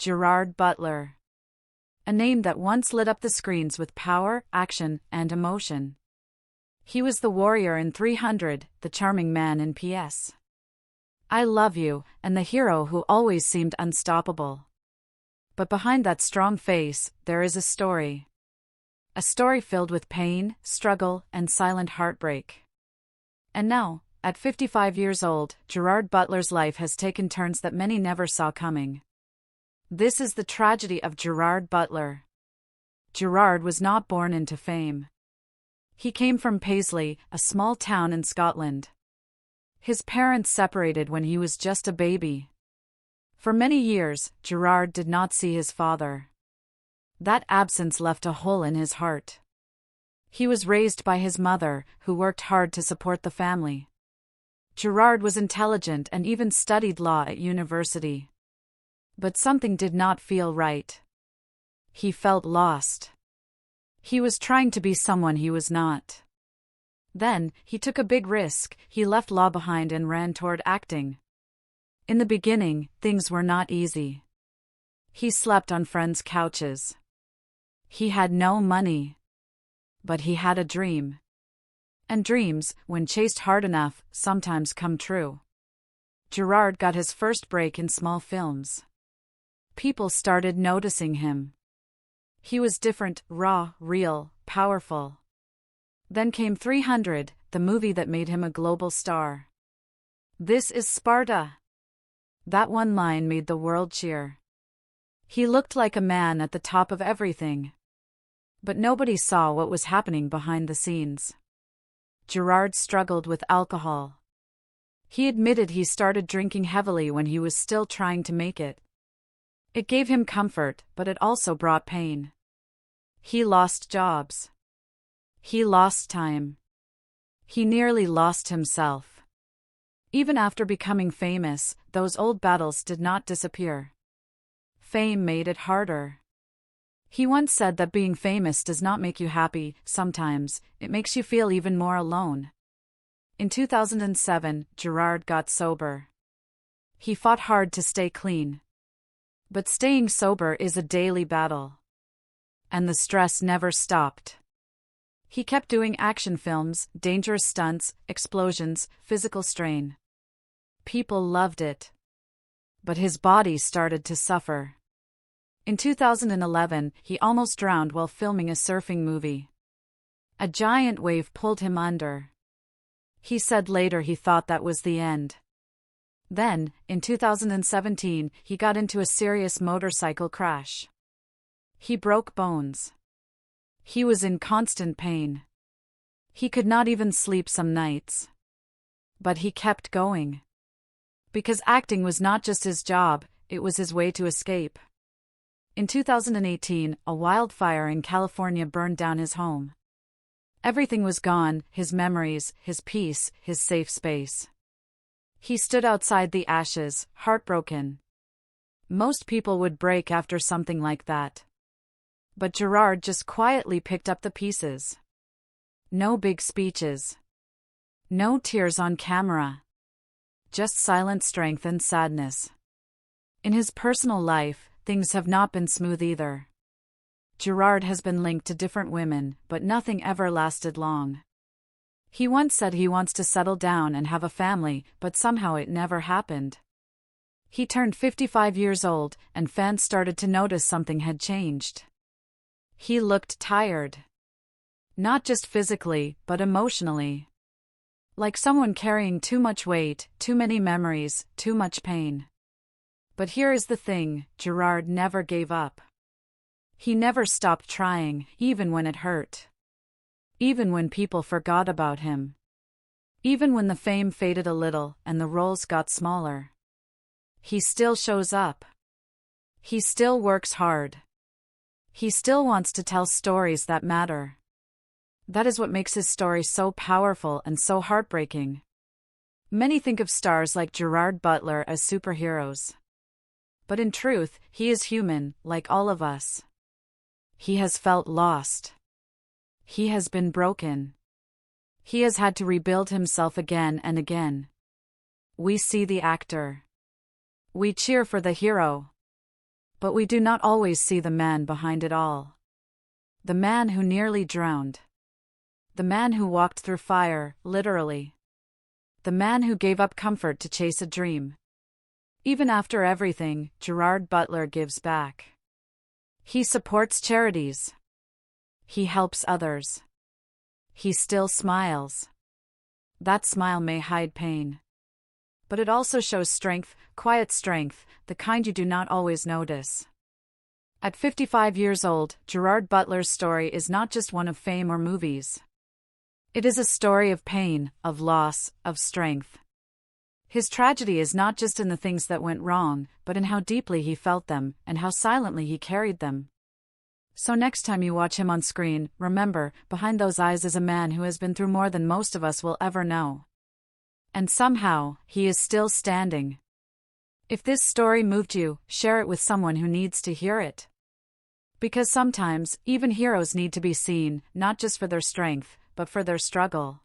Gerard Butler. A name that once lit up the screens with power, action, and emotion. He was the warrior in 300, the charming man in P.S. I Love You, and the hero who always seemed unstoppable. But behind that strong face, there is a story. A story filled with pain, struggle, and silent heartbreak. And now, at 55 years old, Gerard Butler's life has taken turns that many never saw coming. This is the tragedy of Gerard Butler. Gerard was not born into fame. He came from Paisley, a small town in Scotland. His parents separated when he was just a baby. For many years, Gerard did not see his father. That absence left a hole in his heart. He was raised by his mother, who worked hard to support the family. Gerard was intelligent and even studied law at university. But something did not feel right. He felt lost. He was trying to be someone he was not. Then, he took a big risk. He left law behind and ran toward acting. In the beginning, things were not easy. He slept on friends' couches. He had no money. But he had a dream. And dreams, when chased hard enough, sometimes come true. Gerard got his first break in small films. People started noticing him. He was different, raw, real, powerful. Then came 300, the movie that made him a global star. "This is Sparta." That one line made the world cheer. He looked like a man at the top of everything. But nobody saw what was happening behind the scenes. Gerard struggled with alcohol. He admitted he started drinking heavily when he was still trying to make it. It gave him comfort, but it also brought pain. He lost jobs. He lost time. He nearly lost himself. Even after becoming famous, those old battles did not disappear. Fame made it harder. He once said that being famous does not make you happy. Sometimes, it makes you feel even more alone. In 2007, Gerard got sober. He fought hard to stay clean. But staying sober is a daily battle. And the stress never stopped. He kept doing action films, dangerous stunts, explosions, physical strain. People loved it. But his body started to suffer. In 2011, he almost drowned while filming a surfing movie. A giant wave pulled him under. He said later he thought that was the end. Then, in 2017, he got into a serious motorcycle crash. He broke bones. He was in constant pain. He could not even sleep some nights. But he kept going. Because acting was not just his job, it was his way to escape. In 2018, a wildfire in California burned down his home. Everything was gone, his memories, his peace, his safe space. He stood outside the ashes, heartbroken. Most people would break after something like that. But Gerard just quietly picked up the pieces. No big speeches. No tears on camera. Just silent strength and sadness. In his personal life, things have not been smooth either. Gerard has been linked to different women, but nothing ever lasted long. He once said he wants to settle down and have a family, but somehow it never happened. He turned 55 years old, and fans started to notice something had changed. He looked tired. Not just physically, but emotionally. Like someone carrying too much weight, too many memories, too much pain. But here is the thing, Gerard never gave up. He never stopped trying, even when it hurt. Even when people forgot about him. Even when the fame faded a little and the roles got smaller. He still shows up. He still works hard. He still wants to tell stories that matter. That is what makes his story so powerful and so heartbreaking. Many think of stars like Gerard Butler as superheroes. But in truth, he is human, like all of us. He has felt lost. He has been broken. He has had to rebuild himself again and again. We see the actor. We cheer for the hero. But we do not always see the man behind it all. The man who nearly drowned. The man who walked through fire, literally. The man who gave up comfort to chase a dream. Even after everything, Gerard Butler gives back. He supports charities. He helps others. He still smiles. That smile may hide pain. But it also shows strength, quiet strength, the kind you do not always notice. At 55 years old, Gerard Butler's story is not just one of fame or movies. It is a story of pain, of loss, of strength. His tragedy is not just in the things that went wrong, but in how deeply he felt them, and how silently he carried them. So next time you watch him on screen, remember, behind those eyes is a man who has been through more than most of us will ever know. And somehow, he is still standing. If this story moved you, share it with someone who needs to hear it. Because sometimes, even heroes need to be seen, not just for their strength, but for their struggle.